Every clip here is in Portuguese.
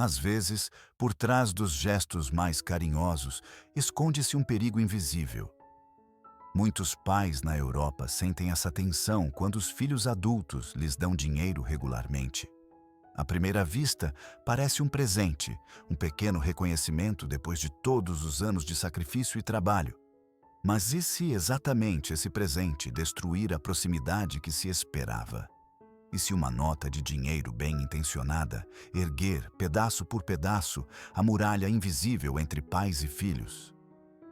Às vezes, por trás dos gestos mais carinhosos, esconde-se um perigo invisível. Muitos pais na Europa sentem essa tensão quando os filhos adultos lhes dão dinheiro regularmente. À primeira vista, parece um presente, um pequeno reconhecimento depois de todos os anos de sacrifício e trabalho. Mas e se exatamente esse presente destruir a proximidade que se esperava? E se uma nota de dinheiro bem intencionada erguer, pedaço por pedaço, a muralha invisível entre pais e filhos?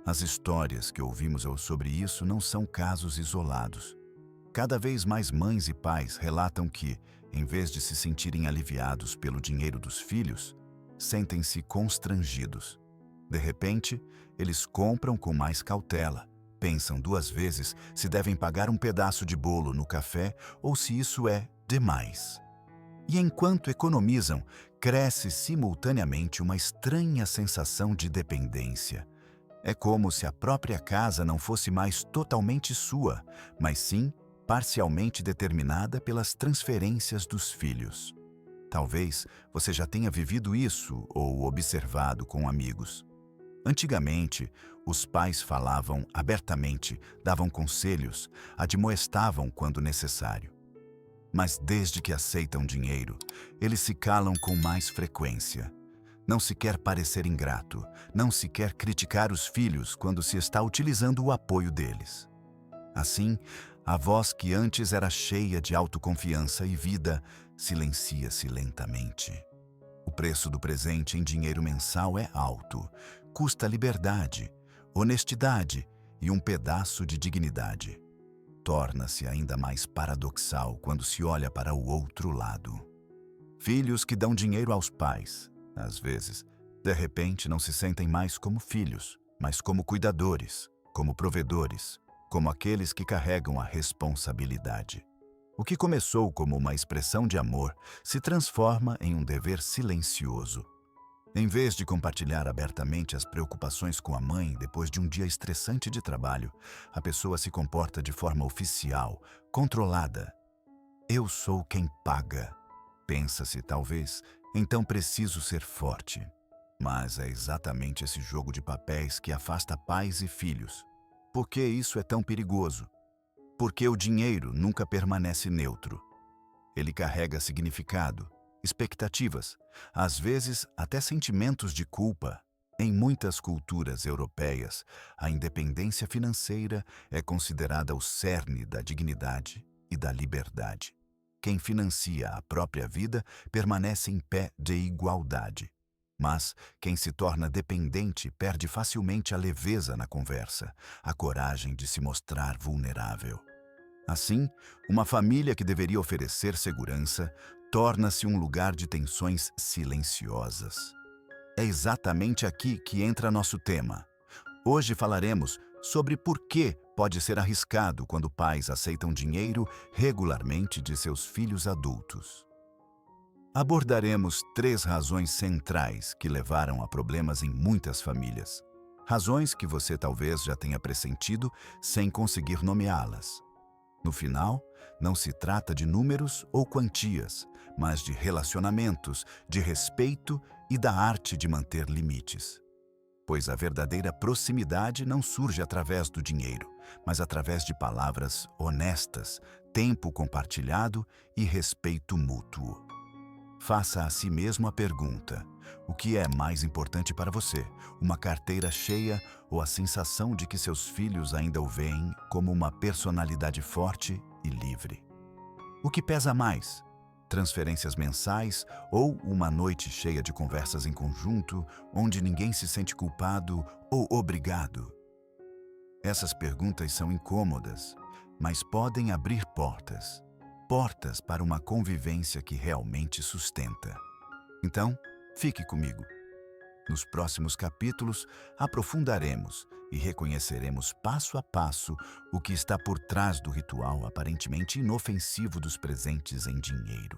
As histórias que ouvimos sobre isso não são casos isolados. Cada vez mais mães e pais relatam que, em vez de se sentirem aliviados pelo dinheiro dos filhos, sentem-se constrangidos. De repente, eles compram com mais cautela, pensam duas vezes se devem pagar um pedaço de bolo no café ou se isso é demais. E enquanto economizam, cresce simultaneamente uma estranha sensação de dependência. É como se a própria casa não fosse mais totalmente sua, mas sim parcialmente determinada pelas transferências dos filhos. Talvez você já tenha vivido isso ou observado com amigos. Antigamente, os pais falavam abertamente, davam conselhos, admoestavam quando necessário. Mas desde que aceitam dinheiro, eles se calam com mais frequência. Não se quer parecer ingrato, não se quer criticar os filhos quando se está utilizando o apoio deles. Assim, a voz que antes era cheia de autoconfiança e vida silencia-se lentamente. O preço do presente em dinheiro mensal é alto, custa liberdade, honestidade e um pedaço de dignidade. Torna-se ainda mais paradoxal quando se olha para o outro lado. Filhos que dão dinheiro aos pais, às vezes, de repente não se sentem mais como filhos, mas como cuidadores, como provedores, como aqueles que carregam a responsabilidade. O que começou como uma expressão de amor se transforma em um dever silencioso. Em vez de compartilhar abertamente as preocupações com a mãe depois de um dia estressante de trabalho, a pessoa se comporta de forma oficial, controlada. Eu sou quem paga. Pensa-se, talvez, então preciso ser forte. Mas é exatamente esse jogo de papéis que afasta pais e filhos. Por que isso é tão perigoso? Porque o dinheiro nunca permanece neutro. Ele carrega significado, expectativas, às vezes até sentimentos de culpa. Em muitas culturas europeias, a independência financeira é considerada o cerne da dignidade e da liberdade. Quem financia a própria vida permanece em pé de igualdade. Mas quem se torna dependente perde facilmente a leveza na conversa, a coragem de se mostrar vulnerável. Assim, uma família que deveria oferecer segurança torna-se um lugar de tensões silenciosas. É exatamente aqui que entra nosso tema. Hoje falaremos sobre por que pode ser arriscado quando pais aceitam dinheiro regularmente de seus filhos adultos. Abordaremos 3 razões centrais que levaram a problemas em muitas famílias. Razões que você talvez já tenha pressentido sem conseguir nomeá-las. No final, não se trata de números ou quantias, mas de relacionamentos, de respeito e da arte de manter limites. Pois a verdadeira proximidade não surge através do dinheiro, mas através de palavras honestas, tempo compartilhado e respeito mútuo. Faça a si mesmo a pergunta: o que é mais importante para você? Uma carteira cheia ou a sensação de que seus filhos ainda o veem como uma personalidade forte e livre? O que pesa mais? Transferências mensais ou uma noite cheia de conversas em conjunto, onde ninguém se sente culpado ou obrigado? Essas perguntas são incômodas, mas podem abrir portas. Portas para uma convivência que realmente sustenta. Então, fique comigo. Nos próximos capítulos, aprofundaremos e reconheceremos passo a passo o que está por trás do ritual aparentemente inofensivo dos presentes em dinheiro.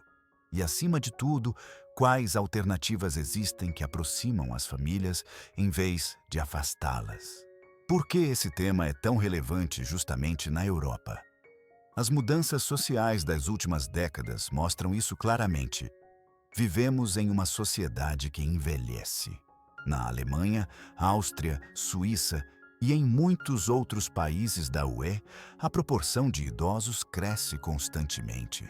E, acima de tudo, quais alternativas existem que aproximam as famílias em vez de afastá-las. Por que esse tema é tão relevante justamente na Europa? As mudanças sociais das últimas décadas mostram isso claramente. Vivemos em uma sociedade que envelhece. Na Alemanha, Áustria, Suíça e em muitos outros países da UE, a proporção de idosos cresce constantemente.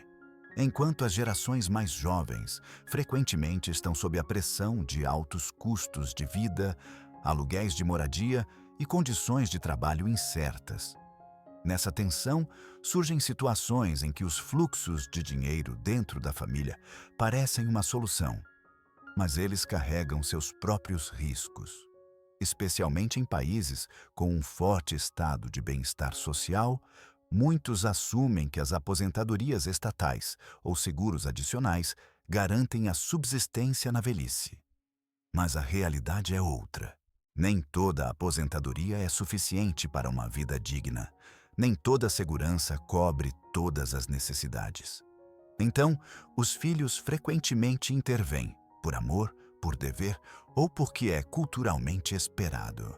Enquanto as gerações mais jovens frequentemente estão sob a pressão de altos custos de vida, aluguéis de moradia e condições de trabalho incertas. Nessa tensão, surgem situações em que os fluxos de dinheiro dentro da família parecem uma solução, mas eles carregam seus próprios riscos, especialmente em países com um forte estado de bem-estar social. Muitos assumem que as aposentadorias estatais ou seguros adicionais garantem a subsistência na velhice. Mas a realidade é outra. Nem toda aposentadoria é suficiente para uma vida digna. Nem toda segurança cobre todas as necessidades. Então, os filhos frequentemente intervêm, por amor, por dever ou porque é culturalmente esperado.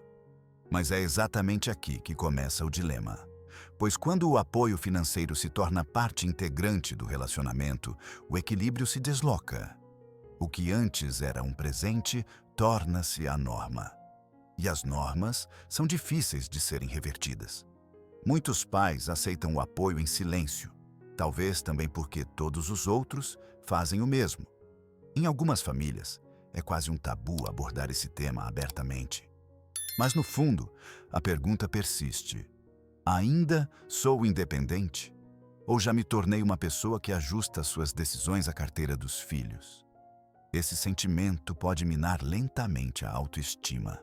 Mas é exatamente aqui que começa o dilema. Pois quando o apoio financeiro se torna parte integrante do relacionamento, o equilíbrio se desloca. O que antes era um presente torna-se a norma. E as normas são difíceis de serem revertidas. Muitos pais aceitam o apoio em silêncio, talvez também porque todos os outros fazem o mesmo. Em algumas famílias, é quase um tabu abordar esse tema abertamente. Mas no fundo, a pergunta persiste: ainda sou independente? Ou já me tornei uma pessoa que ajusta suas decisões à carteira dos filhos? Esse sentimento pode minar lentamente a autoestima.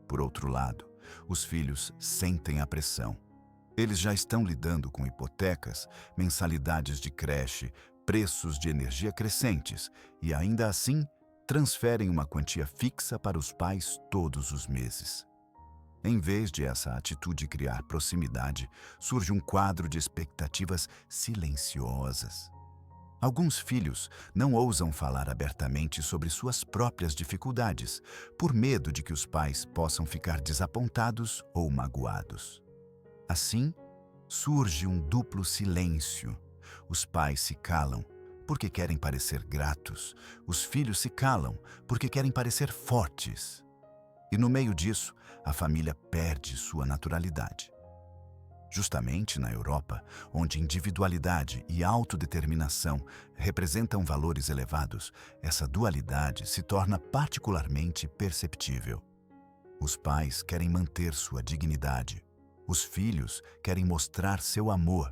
Por outro lado, os filhos sentem a pressão. Eles já estão lidando com hipotecas, mensalidades de creche, preços de energia crescentes e, ainda assim, transferem uma quantia fixa para os pais todos os meses. Em vez de essa atitude criar proximidade, surge um quadro de expectativas silenciosas. Alguns filhos não ousam falar abertamente sobre suas próprias dificuldades, por medo de que os pais possam ficar desapontados ou magoados. Assim, surge um duplo silêncio. Os pais se calam porque querem parecer gratos, os filhos se calam porque querem parecer fortes. E no meio disso, a família perde sua naturalidade. Justamente na Europa, onde individualidade e autodeterminação representam valores elevados, essa dualidade se torna particularmente perceptível. Os pais querem manter sua dignidade. Os filhos querem mostrar seu amor,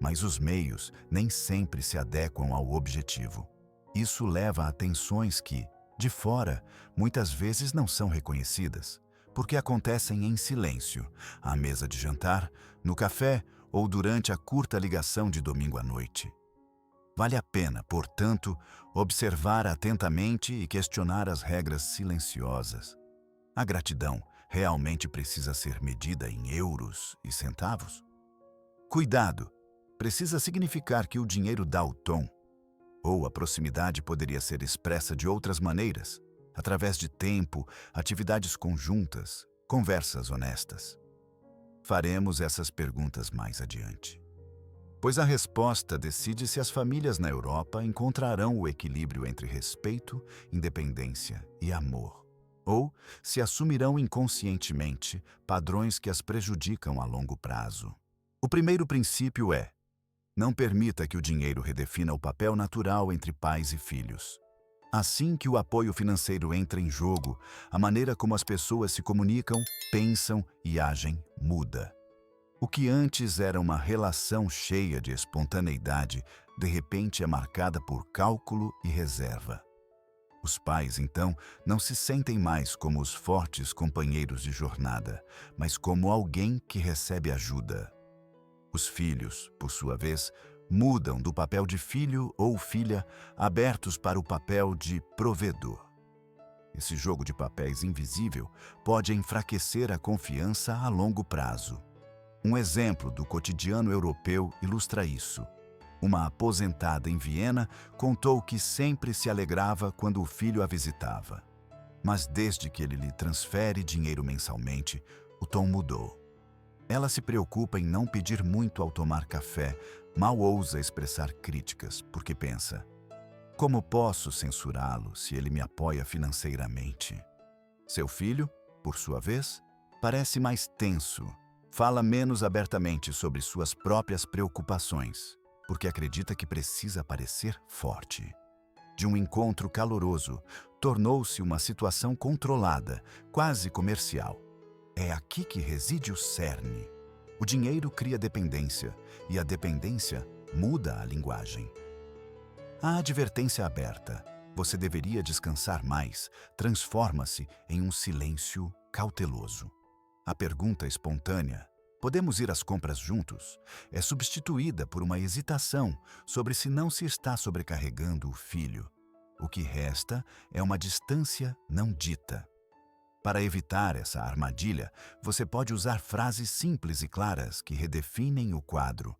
mas os meios nem sempre se adequam ao objetivo. Isso leva a tensões que, de fora, muitas vezes não são reconhecidas, porque acontecem em silêncio, à mesa de jantar, no café ou durante a curta ligação de domingo à noite. Vale a pena, portanto, observar atentamente e questionar as regras silenciosas. A gratidão realmente precisa ser medida em euros e centavos? Cuidado! Precisa significar que o dinheiro dá o tom? Ou a proximidade poderia ser expressa de outras maneiras, através de tempo, atividades conjuntas, conversas honestas? Faremos essas perguntas mais adiante. Pois a resposta decide se as famílias na Europa encontrarão o equilíbrio entre respeito, independência e amor, ou se assumirão inconscientemente padrões que as prejudicam a longo prazo. O primeiro princípio é: não permita que o dinheiro redefina o papel natural entre pais e filhos. Assim que o apoio financeiro entra em jogo, a maneira como as pessoas se comunicam, pensam e agem muda. O que antes era uma relação cheia de espontaneidade, de repente é marcada por cálculo e reserva. Os pais, então, não se sentem mais como os fortes companheiros de jornada, mas como alguém que recebe ajuda. Os filhos, por sua vez, mudam do papel de filho ou filha, abertos para o papel de provedor. Esse jogo de papéis invisível pode enfraquecer a confiança a longo prazo. Um exemplo do cotidiano europeu ilustra isso. Uma aposentada em Viena contou que sempre se alegrava quando o filho a visitava. Mas desde que ele lhe transfere dinheiro mensalmente, o tom mudou. Ela se preocupa em não pedir muito ao tomar café, mal ousa expressar críticas, porque pensa: Como posso censurá-lo se ele me apoia financeiramente? Seu filho, por sua vez, parece mais tenso. Fala menos abertamente sobre suas próprias preocupações, porque acredita que precisa parecer forte. De um encontro caloroso, tornou-se uma situação controlada, quase comercial. É aqui que reside o cerne. O dinheiro cria dependência, e a dependência muda a linguagem. A advertência aberta, você deveria descansar mais, transforma-se em um silêncio cauteloso. A pergunta espontânea, podemos ir às compras juntos, é substituída por uma hesitação sobre se não se está sobrecarregando o filho. O que resta é uma distância não dita. Para evitar essa armadilha, você pode usar frases simples e claras que redefinem o quadro.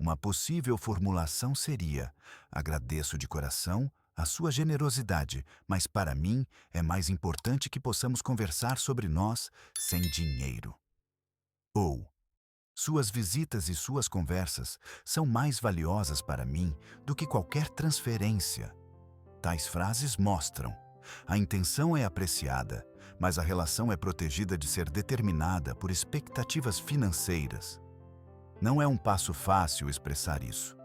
Uma possível formulação seria: agradeço de coração a sua generosidade, mas para mim é mais importante que possamos conversar sobre nós sem dinheiro. Ou, suas visitas e suas conversas são mais valiosas para mim do que qualquer transferência. Tais frases mostram: a intenção é apreciada, mas a relação é protegida de ser determinada por expectativas financeiras. Não é um passo fácil expressar isso.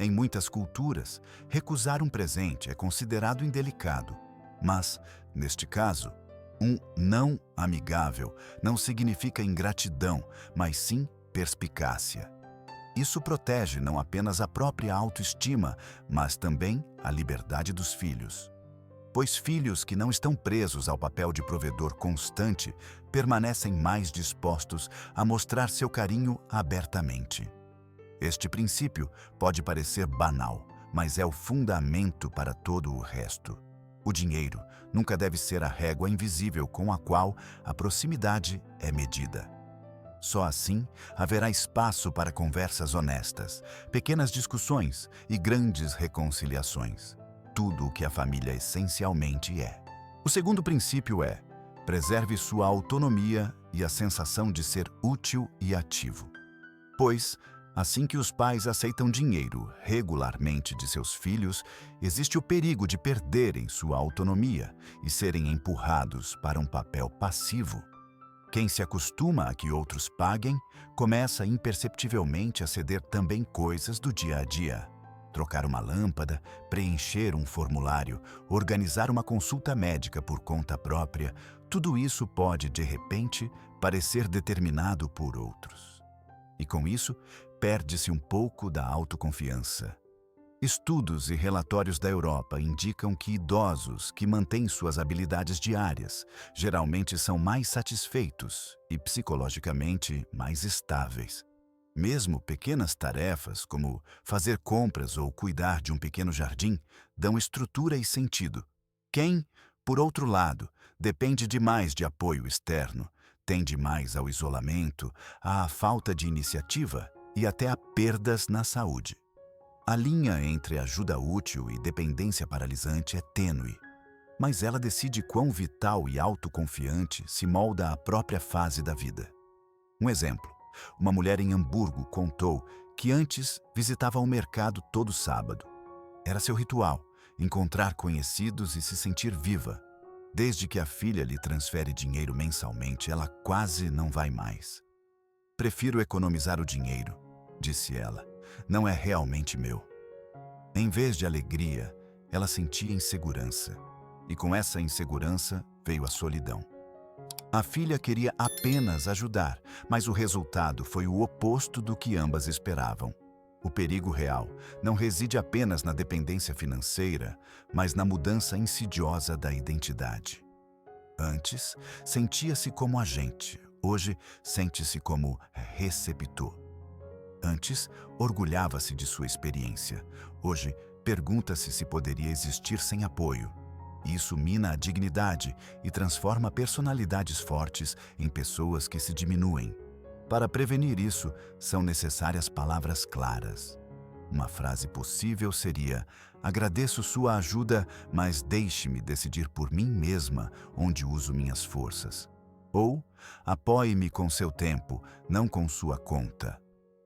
Em muitas culturas, recusar um presente é considerado indelicado, mas, neste caso, um não amigável não significa ingratidão, mas sim perspicácia. Isso protege não apenas a própria autoestima, mas também a liberdade dos filhos. Pois filhos que não estão presos ao papel de provedor constante permanecem mais dispostos a mostrar seu carinho abertamente. Este princípio pode parecer banal, mas é o fundamento para todo o resto. O dinheiro nunca deve ser a régua invisível com a qual a proximidade é medida. Só assim haverá espaço para conversas honestas, pequenas discussões e grandes reconciliações. Tudo o que a família essencialmente é. O segundo princípio é: preserve sua autonomia e a sensação de ser útil e ativo. Pois, assim que os pais aceitam dinheiro regularmente de seus filhos, existe o perigo de perderem sua autonomia e serem empurrados para um papel passivo. Quem se acostuma a que outros paguem, começa imperceptivelmente a ceder também coisas do dia a dia. Trocar uma lâmpada, preencher um formulário, organizar uma consulta médica por conta própria, tudo isso pode, de repente, parecer determinado por outros. E com isso, perde-se um pouco da autoconfiança. Estudos e relatórios da Europa indicam que idosos que mantêm suas habilidades diárias geralmente são mais satisfeitos e psicologicamente mais estáveis. Mesmo pequenas tarefas, como fazer compras ou cuidar de um pequeno jardim, dão estrutura e sentido. Quem, por outro lado, depende demais de apoio externo, tende mais ao isolamento, à falta de iniciativa e até a perdas na saúde. A linha entre ajuda útil e dependência paralisante é tênue, mas ela decide quão vital e autoconfiante se molda a própria fase da vida. Um exemplo: uma mulher em Hamburgo contou que antes visitava o mercado todo sábado. Era seu ritual, encontrar conhecidos e se sentir viva. Desde que a filha lhe transfere dinheiro mensalmente, ela quase não vai mais. Prefiro economizar o dinheiro, disse ela. Não é realmente meu. Em vez de alegria, ela sentia insegurança. E com essa insegurança veio a solidão. A filha queria apenas ajudar, mas o resultado foi o oposto do que ambas esperavam. O perigo real não reside apenas na dependência financeira, mas na mudança insidiosa da identidade. Antes, sentia-se como agente, hoje sente-se como receptor. Antes, orgulhava-se de sua experiência, hoje pergunta-se se poderia existir sem apoio. Isso mina a dignidade e transforma personalidades fortes em pessoas que se diminuem. Para prevenir isso, são necessárias palavras claras. Uma frase possível seria: agradeço sua ajuda, mas deixe-me decidir por mim mesma onde uso minhas forças. Ou, apoie-me com seu tempo, não com sua conta.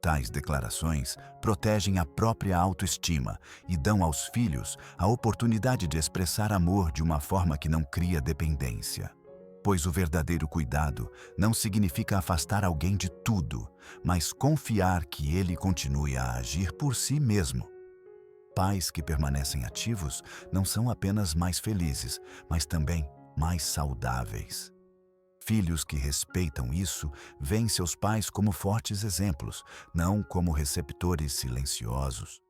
Tais declarações protegem a própria autoestima e dão aos filhos a oportunidade de expressar amor de uma forma que não cria dependência. Pois o verdadeiro cuidado não significa afastar alguém de tudo, mas confiar que ele continue a agir por si mesmo. Pais que permanecem ativos não são apenas mais felizes, mas também mais saudáveis. Filhos que respeitam isso veem seus pais como fortes exemplos, não como receptores silenciosos.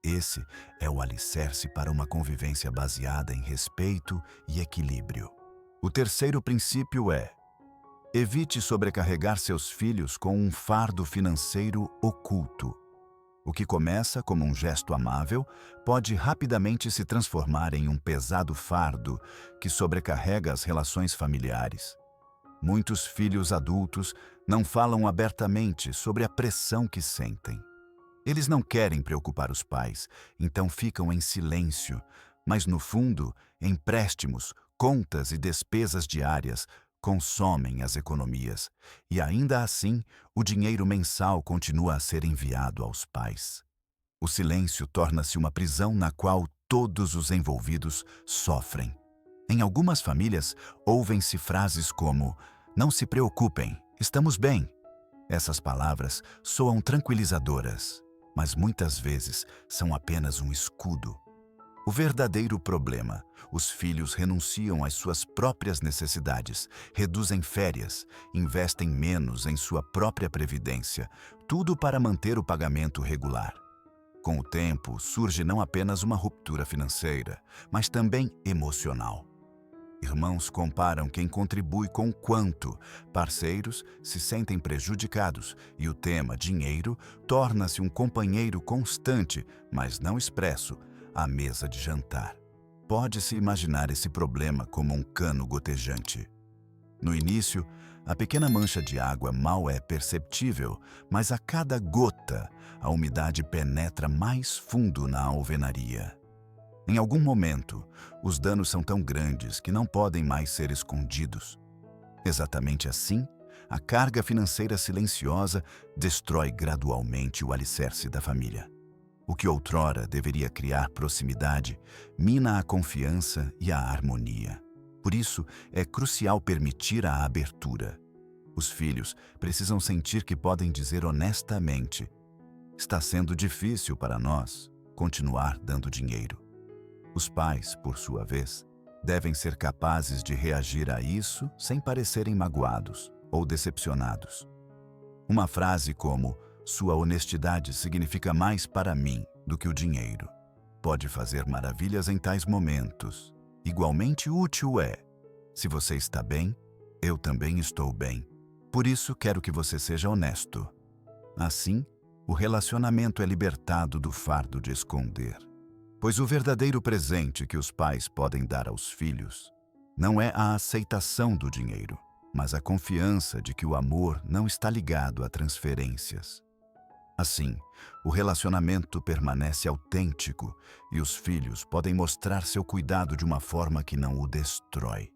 Esse é o alicerce para uma convivência baseada em respeito e equilíbrio. O terceiro princípio é: evite sobrecarregar seus filhos com um fardo financeiro oculto. O que começa como um gesto amável pode rapidamente se transformar em um pesado fardo que sobrecarrega as relações familiares. Muitos filhos adultos não falam abertamente sobre a pressão que sentem. Eles não querem preocupar os pais, então ficam em silêncio, mas no fundo, empréstimos, contas e despesas diárias consomem as economias, e ainda assim, o dinheiro mensal continua a ser enviado aos pais. O silêncio torna-se uma prisão na qual todos os envolvidos sofrem. Em algumas famílias, ouvem-se frases como: "Não se preocupem, estamos bem." Essas palavras soam tranquilizadoras, mas muitas vezes são apenas um escudo. O verdadeiro problema: os filhos renunciam às suas próprias necessidades, reduzem férias, investem menos em sua própria previdência, tudo para manter o pagamento regular. Com o tempo, surge não apenas uma ruptura financeira, mas também emocional. Irmãos comparam quem contribui com o quanto, parceiros se sentem prejudicados e o tema dinheiro torna-se um companheiro constante, mas não expresso, à mesa de jantar. Pode-se imaginar esse problema como um cano gotejante. No início, a pequena mancha de água mal é perceptível, mas a cada gota, a umidade penetra mais fundo na alvenaria. Em algum momento, os danos são tão grandes que não podem mais ser escondidos. Exatamente assim, a carga financeira silenciosa destrói gradualmente o alicerce da família. O que outrora deveria criar proximidade, mina a confiança e a harmonia. Por isso, é crucial permitir a abertura. Os filhos precisam sentir que podem dizer honestamente: "Está sendo difícil para nós continuar dando dinheiro." Os pais, por sua vez, devem ser capazes de reagir a isso sem parecerem magoados ou decepcionados. Uma frase como "sua honestidade significa mais para mim do que o dinheiro" pode fazer maravilhas em tais momentos. Igualmente útil é: "se você está bem, eu também estou bem. Por isso quero que você seja honesto." Assim, o relacionamento é libertado do fardo de esconder. Pois o verdadeiro presente que os pais podem dar aos filhos não é a aceitação do dinheiro, mas a confiança de que o amor não está ligado a transferências. Assim, o relacionamento permanece autêntico e os filhos podem mostrar seu cuidado de uma forma que não o destrói.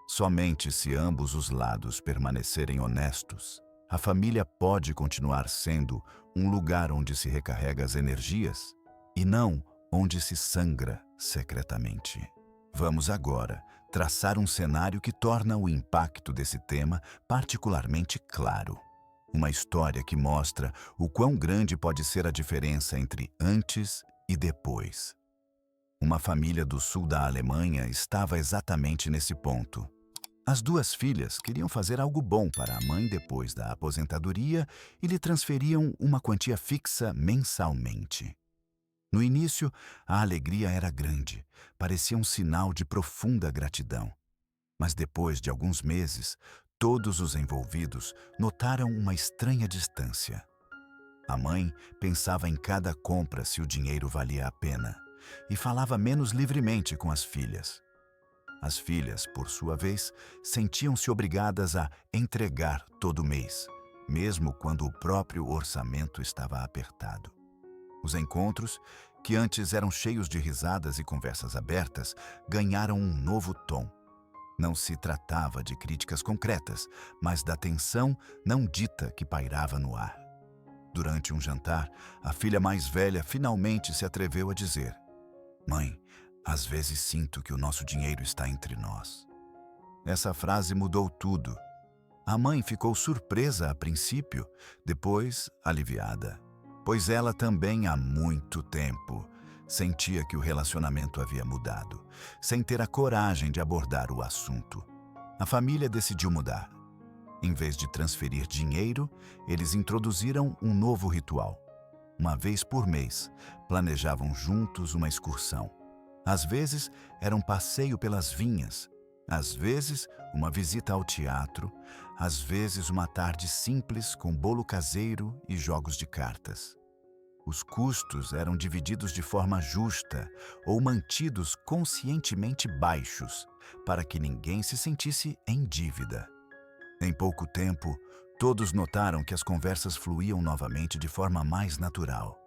Somente se ambos os lados permanecerem honestos, a família pode continuar sendo um lugar onde se recarrega as energias e não onde se sangra secretamente. Vamos agora traçar um cenário que torna o impacto desse tema particularmente claro. Uma história que mostra o quão grande pode ser a diferença entre antes e depois. Uma família do sul da Alemanha estava exatamente nesse ponto. As duas filhas queriam fazer algo bom para a mãe depois da aposentadoria e lhe transferiam uma quantia fixa mensalmente. No início, a alegria era grande, parecia um sinal de profunda gratidão. Mas depois de alguns meses, todos os envolvidos notaram uma estranha distância. A mãe pensava em cada compra se o dinheiro valia a pena e falava menos livremente com as filhas. As filhas, por sua vez, sentiam-se obrigadas a entregar todo mês, mesmo quando o próprio orçamento estava apertado. Os encontros, que antes eram cheios de risadas e conversas abertas, ganharam um novo tom. Não se tratava de críticas concretas, mas da tensão não dita que pairava no ar. Durante um jantar, a filha mais velha finalmente se atreveu a dizer: "Mãe, às vezes sinto que o nosso dinheiro está entre nós." Essa frase mudou tudo. A mãe ficou surpresa a princípio, depois aliviada, pois ela também há muito tempo sentia que o relacionamento havia mudado, sem ter a coragem de abordar o assunto. A família decidiu mudar. Em vez de transferir dinheiro, eles introduziram um novo ritual. Uma vez por mês, planejavam juntos uma excursão. Às vezes, era um passeio pelas vinhas, às vezes, uma visita ao teatro, às vezes, uma tarde simples com bolo caseiro e jogos de cartas. Os custos eram divididos de forma justa ou mantidos conscientemente baixos, para que ninguém se sentisse em dívida. Em pouco tempo, todos notaram que as conversas fluíam novamente de forma mais natural.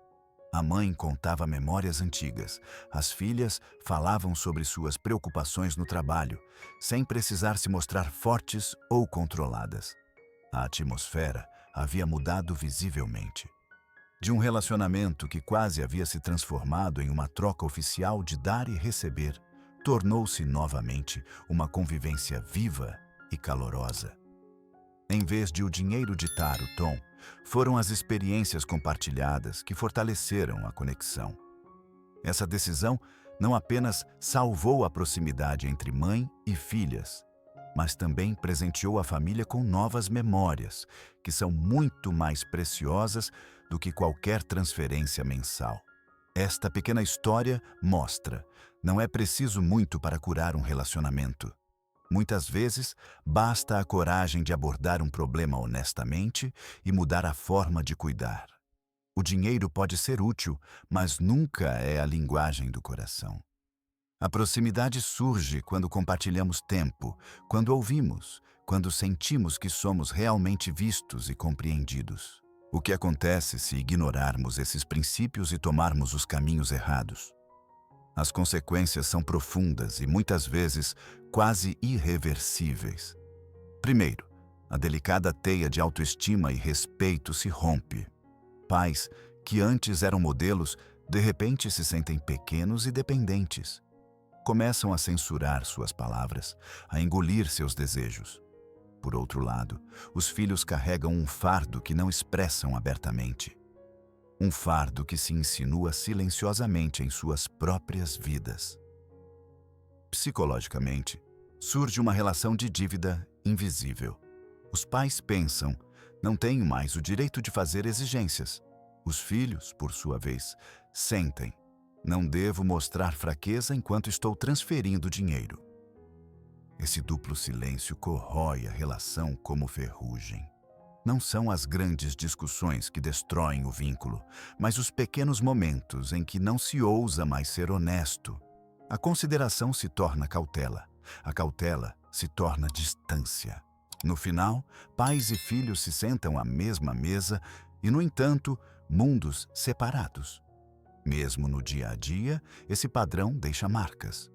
A mãe contava memórias antigas, as filhas falavam sobre suas preocupações no trabalho, sem precisar se mostrar fortes ou controladas. A atmosfera havia mudado visivelmente. De um relacionamento que quase havia se transformado em uma troca oficial de dar e receber, tornou-se novamente uma convivência viva e calorosa. Em vez de o dinheiro ditar o tom, foram as experiências compartilhadas que fortaleceram a conexão. Essa decisão não apenas salvou a proximidade entre mãe e filhas, mas também presenteou a família com novas memórias, que são muito mais preciosas do que qualquer transferência mensal. Esta pequena história mostra: não é preciso muito para curar um relacionamento. Muitas vezes, basta a coragem de abordar um problema honestamente e mudar a forma de cuidar. O dinheiro pode ser útil, mas nunca é a linguagem do coração. A proximidade surge quando compartilhamos tempo, quando ouvimos, quando sentimos que somos realmente vistos e compreendidos. O que acontece se ignorarmos esses princípios e tomarmos os caminhos errados? As consequências são profundas e muitas vezes quase irreversíveis. Primeiro, a delicada teia de autoestima e respeito se rompe. Pais que antes eram modelos, de repente se sentem pequenos e dependentes. Começam a censurar suas palavras, a engolir seus desejos. Por outro lado, os filhos carregam um fardo que não expressam abertamente. Um fardo que se insinua silenciosamente em suas próprias vidas. Psicologicamente, surge uma relação de dívida invisível. Os pais pensam: não tenho mais o direito de fazer exigências. Os filhos, por sua vez, sentem: não devo mostrar fraqueza enquanto estou transferindo dinheiro. Esse duplo silêncio corrói a relação como ferrugem. Não são as grandes discussões que destroem o vínculo, mas os pequenos momentos em que não se ousa mais ser honesto. A consideração se torna cautela, a cautela se torna distância. No final, pais e filhos se sentam à mesma mesa e, no entanto, mundos separados. Mesmo no dia a dia, esse padrão deixa marcas.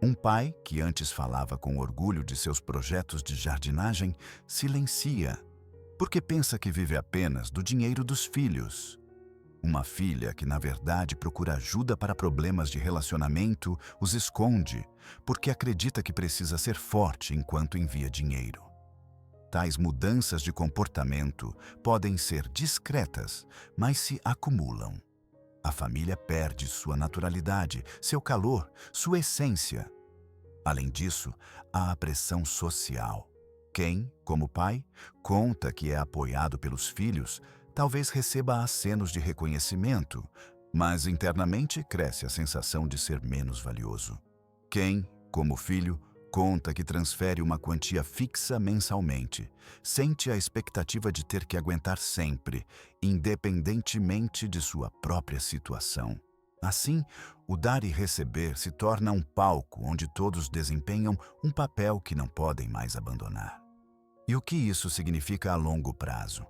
Um pai, que antes falava com orgulho de seus projetos de jardinagem, silencia, porque pensa que vive apenas do dinheiro dos filhos. Uma filha que, na verdade, procura ajuda para problemas de relacionamento, os esconde, porque acredita que precisa ser forte enquanto envia dinheiro. Tais mudanças de comportamento podem ser discretas, mas se acumulam. A família perde sua naturalidade, seu calor, sua essência. Além disso, há a pressão social. Quem, como pai, conta que é apoiado pelos filhos, talvez receba acenos de reconhecimento, mas internamente cresce a sensação de ser menos valioso. Quem, como filho, conta que transfere uma quantia fixa mensalmente, sente a expectativa de ter que aguentar sempre, independentemente de sua própria situação. Assim, o dar e receber se torna um palco onde todos desempenham um papel que não podem mais abandonar. E o que isso significa a longo prazo?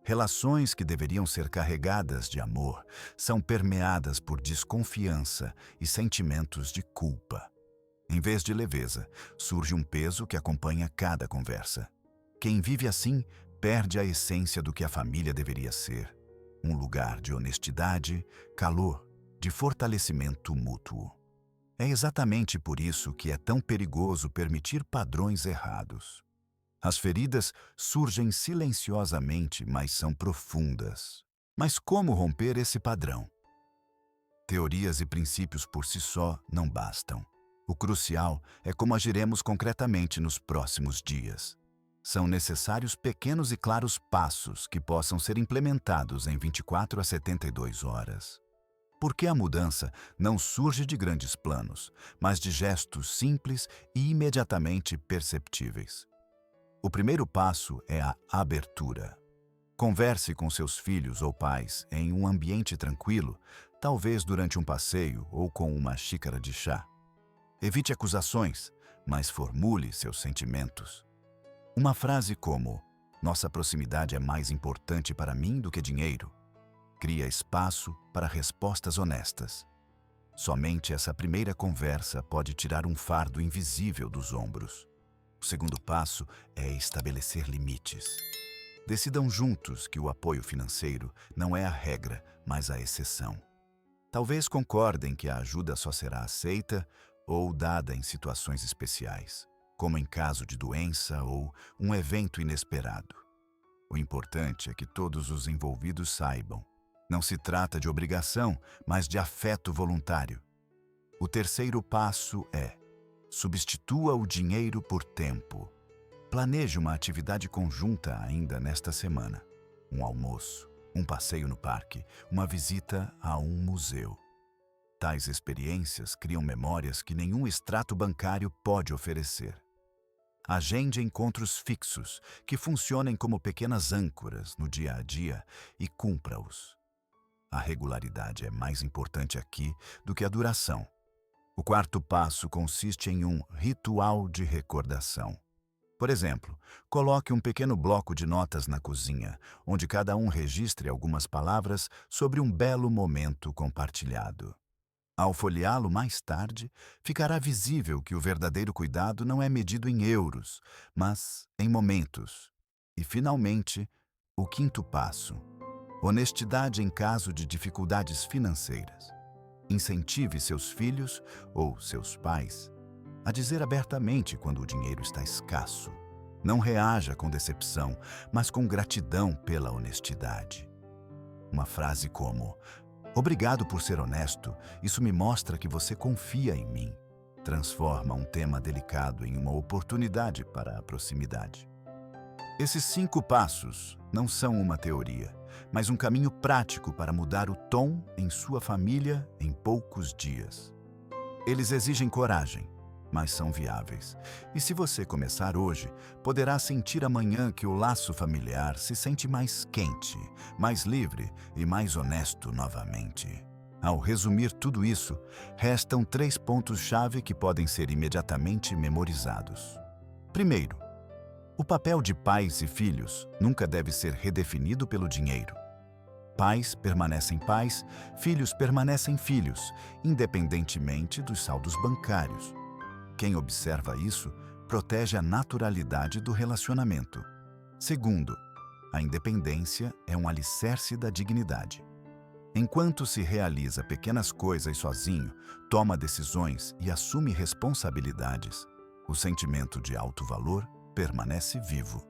Relações que deveriam ser carregadas de amor são permeadas por desconfiança e sentimentos de culpa. Em vez de leveza, surge um peso que acompanha cada conversa. Quem vive assim perde a essência do que a família deveria ser. um lugar de honestidade, calor, de fortalecimento mútuo. É exatamente por isso que é tão perigoso permitir padrões errados. As feridas surgem silenciosamente, mas são profundas. Mas como romper esse padrão? Teorias e princípios por si só não bastam. O crucial é como agiremos concretamente nos próximos dias. São necessários pequenos e claros passos que possam ser implementados em 24 a 72 horas. Porque a mudança não surge de grandes planos, mas de gestos simples e imediatamente perceptíveis. O primeiro passo é a abertura. Converse com seus filhos ou pais em um ambiente tranquilo, talvez durante um passeio ou com uma xícara de chá. Evite acusações, mas formule seus sentimentos. Uma frase como: "Nossa proximidade é mais importante para mim do que dinheiro", cria espaço para respostas honestas. Somente essa primeira conversa pode tirar um fardo invisível dos ombros. O segundo passo é estabelecer limites. Decidam juntos que o apoio financeiro não é a regra, mas a exceção. Talvez concordem que a ajuda só será aceita ou dada em situações especiais, como em caso de doença ou um evento inesperado. O importante é que todos os envolvidos saibam. Não se trata de obrigação, mas de afeto voluntário. O terceiro passo é: substitua o dinheiro por tempo. Planeje uma atividade conjunta ainda nesta semana. Um almoço, um passeio no parque, uma visita a um museu. Tais experiências criam memórias que nenhum extrato bancário pode oferecer. Agende encontros fixos, que funcionem como pequenas âncoras no dia a dia, e cumpra-os. A regularidade é mais importante aqui do que a duração. O quarto passo consiste em um ritual de recordação. Por exemplo, coloque um pequeno bloco de notas na cozinha, onde cada um registre algumas palavras sobre um belo momento compartilhado. Ao folheá-lo mais tarde, ficará visível que o verdadeiro cuidado não é medido em euros, mas em momentos. E, finalmente, o quinto passo: honestidade em caso de dificuldades financeiras. Incentive seus filhos ou seus pais a dizer abertamente quando o dinheiro está escasso. Não reaja com decepção, mas com gratidão pela honestidade. Uma frase como: "Obrigado por ser honesto, isso me mostra que você confia em mim", transforma um tema delicado em uma oportunidade para a proximidade. Esses 5 passos não são uma teoria, mas um caminho prático para mudar o tom em sua família em poucos dias. Eles exigem coragem, mas são viáveis. E se você começar hoje, poderá sentir amanhã que o laço familiar se sente mais quente, mais livre e mais honesto novamente. Ao resumir tudo isso, restam 3 pontos-chave que podem ser imediatamente memorizados. Primeiro, o papel de pais e filhos nunca deve ser redefinido pelo dinheiro. Pais permanecem pais, filhos permanecem filhos, independentemente dos saldos bancários. Quem observa isso protege a naturalidade do relacionamento. Segundo, a independência é um alicerce da dignidade. Enquanto se realiza pequenas coisas sozinho, toma decisões e assume responsabilidades, o sentimento de alto valor permanece vivo.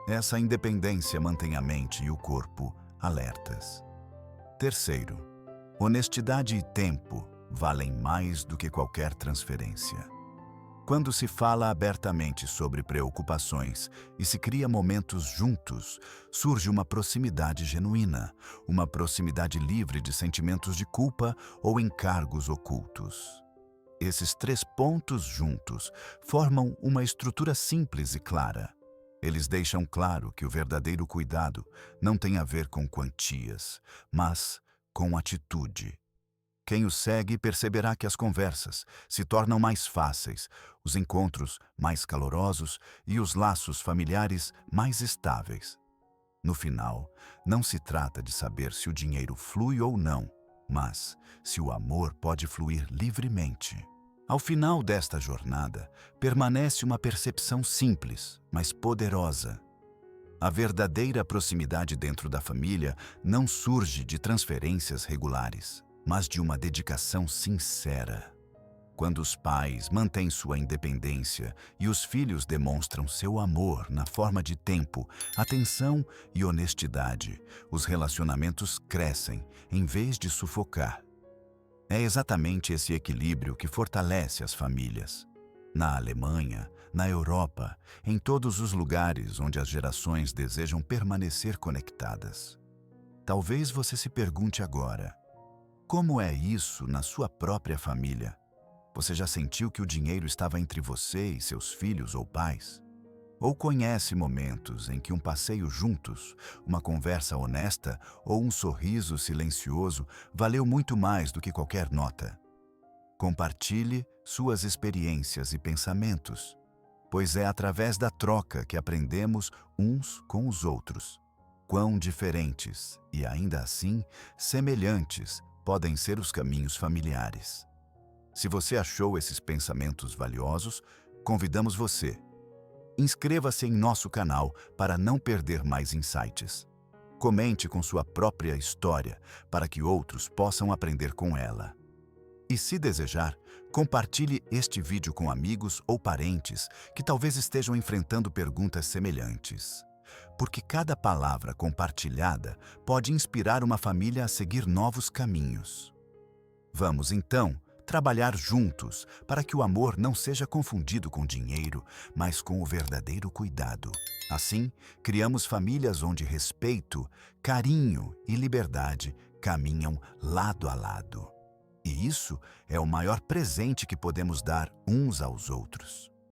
Essa independência mantém a mente e o corpo alertas. Terceiro, honestidade e tempo valem mais do que qualquer transferência. Quando se fala abertamente sobre preocupações e se cria momentos juntos, surge uma proximidade genuína, uma proximidade livre de sentimentos de culpa ou encargos ocultos. Esses 3 pontos juntos formam uma estrutura simples e clara. Eles deixam claro que o verdadeiro cuidado não tem a ver com quantias, mas com atitude. Quem o segue perceberá que as conversas se tornam mais fáceis, os encontros mais calorosos e os laços familiares mais estáveis. No final, não se trata de saber se o dinheiro flui ou não, mas se o amor pode fluir livremente. Ao final desta jornada, permanece uma percepção simples, mas poderosa. A verdadeira proximidade dentro da família não surge de transferências regulares, mas de uma dedicação sincera. Quando os pais mantêm sua independência e os filhos demonstram seu amor na forma de tempo, atenção e honestidade, os relacionamentos crescem em vez de sufocar. É exatamente esse equilíbrio que fortalece as famílias. Na Alemanha, na Europa, em todos os lugares onde as gerações desejam permanecer conectadas. Talvez você se pergunte agora: como é isso na sua própria família? Você já sentiu que o dinheiro estava entre você e seus filhos ou pais? Ou conhece momentos em que um passeio juntos, uma conversa honesta ou um sorriso silencioso valeu muito mais do que qualquer nota? Compartilhe suas experiências e pensamentos, pois é através da troca que aprendemos uns com os outros. Quão diferentes e, ainda assim, semelhantes podem ser os caminhos familiares. Se você achou esses pensamentos valiosos, convidamos você. Inscreva-se em nosso canal para não perder mais insights. Comente com sua própria história para que outros possam aprender com ela. E se desejar, compartilhe este vídeo com amigos ou parentes que talvez estejam enfrentando perguntas semelhantes. Porque cada palavra compartilhada pode inspirar uma família a seguir novos caminhos. Vamos, então, trabalhar juntos para que o amor não seja confundido com dinheiro, mas com o verdadeiro cuidado. Assim, criamos famílias onde respeito, carinho e liberdade caminham lado a lado. E isso é o maior presente que podemos dar uns aos outros.